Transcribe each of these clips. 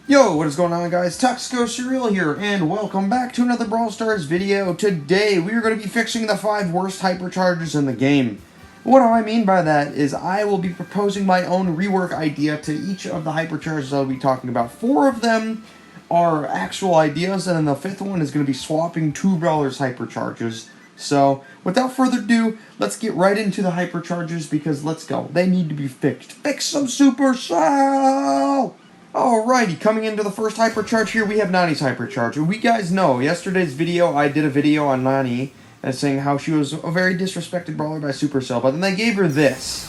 Yo, what is going on, guys? Tuxco Cereal here, and welcome back to another Brawl Stars video. Today, we are going to be fixing the 5 worst hypercharges in the game. What do I mean by that is I will be proposing my own rework idea to each of the hypercharges I'll be talking about. 4 of them are actual ideas, and then the 5th one is going to be swapping 2 Brawlers' hypercharges. So, without further ado, let's get right into the hypercharges because let's go. They need to be fixed. Fix some Supercell! Alrighty, coming into the first hypercharge here, we have Nani's hypercharge. We guys know, yesterday's video, I did a video on Nani saying how she was a very disrespected brawler by Supercell, but then they gave her this.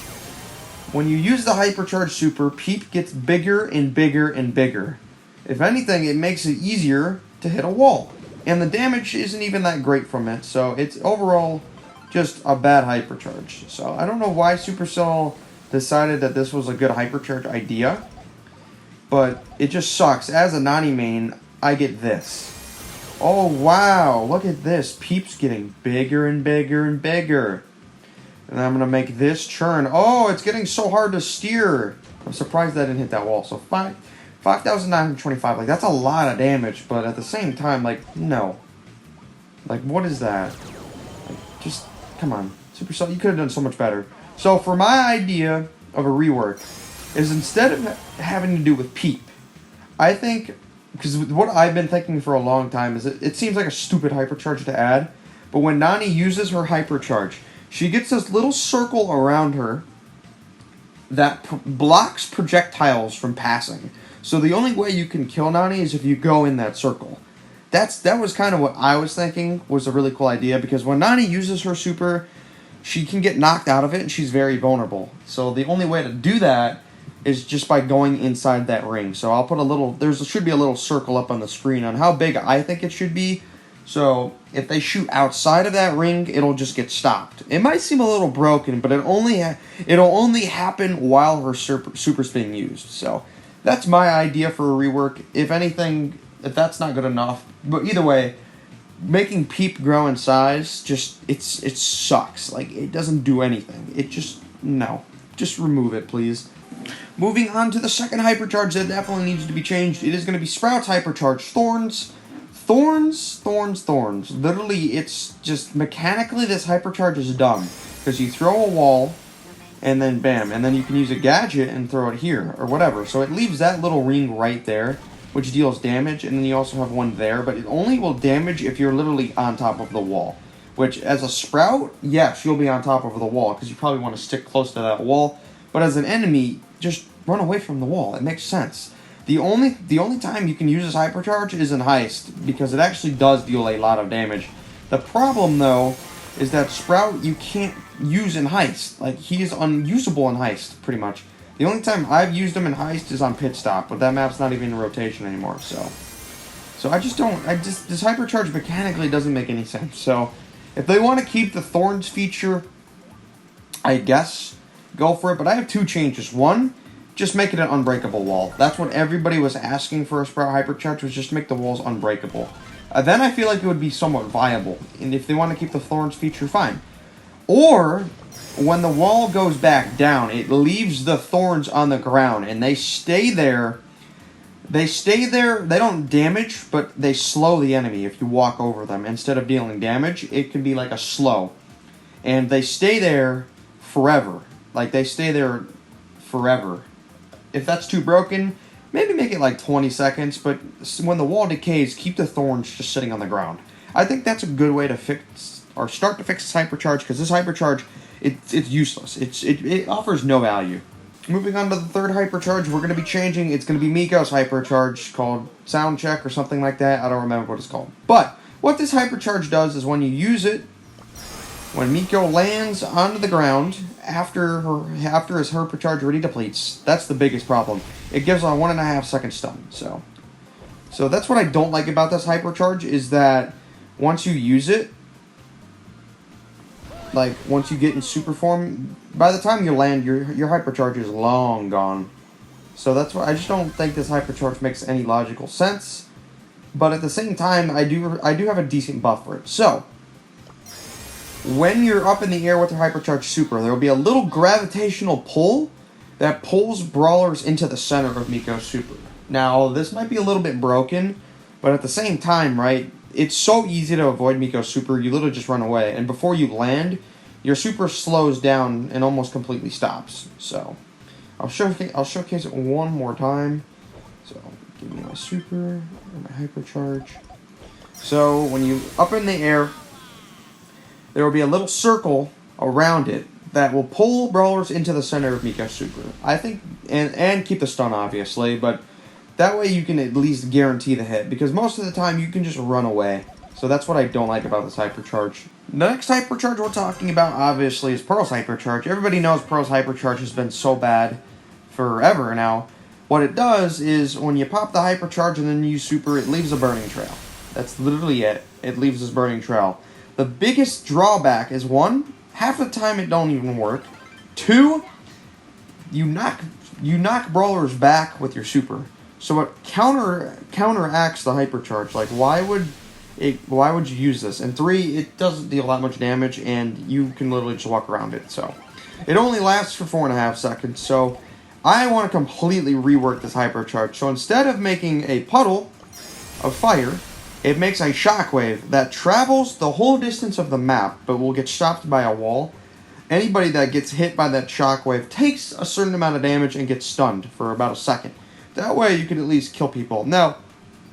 When you use the hypercharge super, Peep gets bigger and bigger and bigger. If anything, it makes it easier to hit a wall. And the damage isn't even that great from it, so it's overall just a bad hypercharge. So I don't know why Supercell decided that this was a good hypercharge idea. But it just sucks. As a Nani main, I get this. Oh, wow. Look at this. Peep's getting bigger and bigger and bigger. And I'm going to make this churn. Oh, it's getting so hard to steer. I'm surprised I didn't hit that wall. So 5,925. Like, that's a lot of damage. But at the same time, like, no. Like, what is that? Like, just, come on. Supercell, you could have done so much better. So for my idea of a rework, is instead of having to do with Peep, I think, because what I've been thinking for a long time is it seems like a stupid hypercharge to add, but when Nani uses her hypercharge, she gets this little circle around her that blocks projectiles from passing. So the only way you can kill Nani is if you go in that circle. That was kind of what I was thinking was a really cool idea, because when Nani uses her super, she can get knocked out of it and she's very vulnerable. So the only way to do that is just by going inside that ring. So I'll put a little, there should be a little circle up on the screen on how big I think it should be. So if they shoot outside of that ring, it'll just get stopped. It might seem a little broken, but it'll only happen while her super's being used. So that's my idea for a rework. If anything, if that's not good enough, but either way, making Peep grow in size, just, it sucks. Like, it doesn't do anything. It just, no. Just remove it, please. Moving on to the second hypercharge that definitely needs to be changed. It is going to be Sprout's hypercharge. Thorns. Literally, it's just mechanically this hypercharge is dumb. Because you throw a wall, and then bam. And then you can use a gadget and throw it here, or whatever. So it leaves that little ring right there, which deals damage. And then you also have one there, but it only will damage if you're literally on top of the wall. Which, as a Sprout, yes, you'll be on top of the wall, because you probably want to stick close to that wall. But as an enemy, just run away from the wall. It makes sense. The only time you can use this hypercharge is in Heist, because it actually does deal a lot of damage. The problem, though, is that Sprout you can't use in Heist. Like, he is unusable in Heist, pretty much. The only time I've used him in Heist is on Pit Stop, but that map's not even in rotation anymore, so this hypercharge mechanically doesn't make any sense. So, if they want to keep the Thorns feature, I guess go for it, but I have 2 changes. One, just make it an unbreakable wall. That's what everybody was asking for a Sprout hypercharge, was just make the walls unbreakable. Then I feel like it would be somewhat viable, and if they want to keep the Thorns feature, fine. Or, when the wall goes back down, it leaves the Thorns on the ground, and they stay there. They don't damage, but they slow the enemy if you walk over them. Instead of dealing damage, it can be like a slow. And they stay there forever. Like, they stay there forever. If that's too broken, maybe make it like 20 seconds, but when the wall decays, keep the Thorns just sitting on the ground. I think that's a good way to fix, or start to fix this hypercharge, because this hypercharge, it's useless. It offers no value. Moving on to the third hypercharge, we're going to be changing. It's going to be Mico's hypercharge, called Sound Check or something like that. I don't remember what it's called. But what this hypercharge does is when you use it, when Mico lands onto the ground after his hypercharge already depletes, that's the biggest problem. It gives a 1.5 second stun. So that's what I don't like about this hypercharge, is that once you use it, like once you get in super form, by the time you land, your hypercharge is long gone. So that's why I just don't think this hypercharge makes any logical sense. But at the same time, I do have a decent buff for it. So when you're up in the air with your hypercharge super, there will be a little gravitational pull that pulls brawlers into the center of Mico's super. Now, this might be a little bit broken, but at the same time, right, it's so easy to avoid Mico's super, you literally just run away. And before you land, your super slows down and almost completely stops. So, I'll showcase it one more time. So, give me my super, and my hypercharge. So, when you up in the air, there will be a little circle around it that will pull brawlers into the center of Mico's super. I think, and keep the stun, obviously, but that way you can at least guarantee the hit, because most of the time you can just run away. So that's what I don't like about this hypercharge. The next hypercharge we're talking about, obviously, is Pearl's hypercharge. Everybody knows Pearl's hypercharge has been so bad forever now. What it does is, when you pop the hypercharge and then use super, it leaves a burning trail. That's literally it. It leaves this burning trail. The biggest drawback is, one, half the time it don't even work. Two, you knock brawlers back with your super. So it counteracts the hypercharge. Like, why would you use this? And three, it doesn't deal that much damage, and you can literally just walk around it. So it only lasts for 4.5 seconds. So I want to completely rework this hypercharge. So instead of making a puddle of fire, it makes a shockwave that travels the whole distance of the map, but will get stopped by a wall. Anybody that gets hit by that shockwave takes a certain amount of damage and gets stunned for about a second. That way you can at least kill people. Now,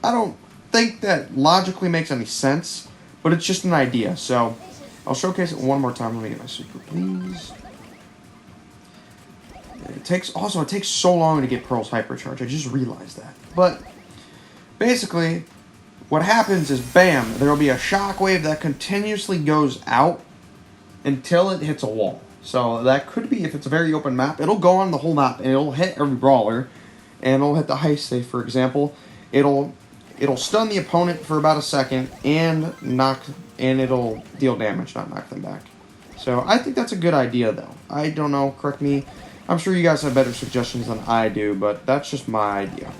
I don't think that logically makes any sense, but it's just an idea. So I'll showcase it one more time. Let me get my super, please. It takes so long to get Pearl's hypercharge. I just realized that. But basically, what happens is, bam, there will be a shockwave that continuously goes out until it hits a wall. So that could be, if it's a very open map, it'll go on the whole map and it'll hit every brawler, and it'll hit the heist safe, for example. It'll stun the opponent for about a second and it'll deal damage, not knock them back. So I think that's a good idea, though. I don't know, correct me. I'm sure you guys have better suggestions than I do, but that's just my idea.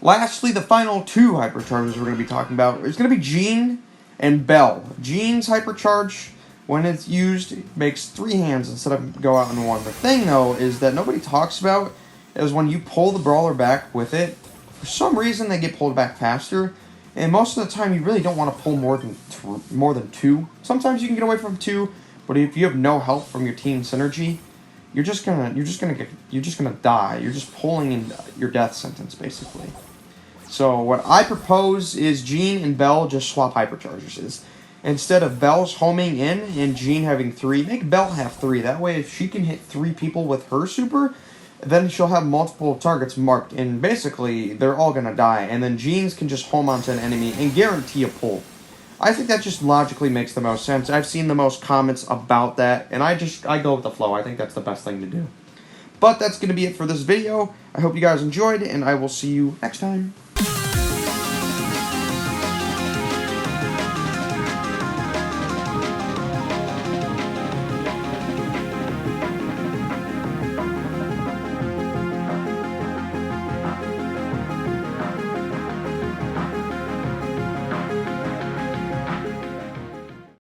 Lastly, the final two hypercharges we're going to be talking about is going to be Jean and Belle. Jean's hypercharge, when it's used, makes 3 hands instead of go out in 1. The thing, though, is that nobody talks about is when you pull the brawler back with it, for some reason they get pulled back faster, and most of the time you really don't want to pull more than 2. Sometimes you can get away from 2, but if you have no help from your team synergy, you're just gonna die. You're just pulling in your death sentence, basically. So what I propose is Jean and Belle just swap hypercharges. Instead of Belle's homing in and Jean having 3, make Belle have 3. That way, if she can hit 3 people with her super, then she'll have multiple targets marked, and basically they're all gonna die. And then Jean's can just home onto an enemy and guarantee a pull. I think that just logically makes the most sense. I've seen the most comments about that, and I go with the flow. I think that's the best thing to do. But that's going to be it for this video. I hope you guys enjoyed, and I will see you next time.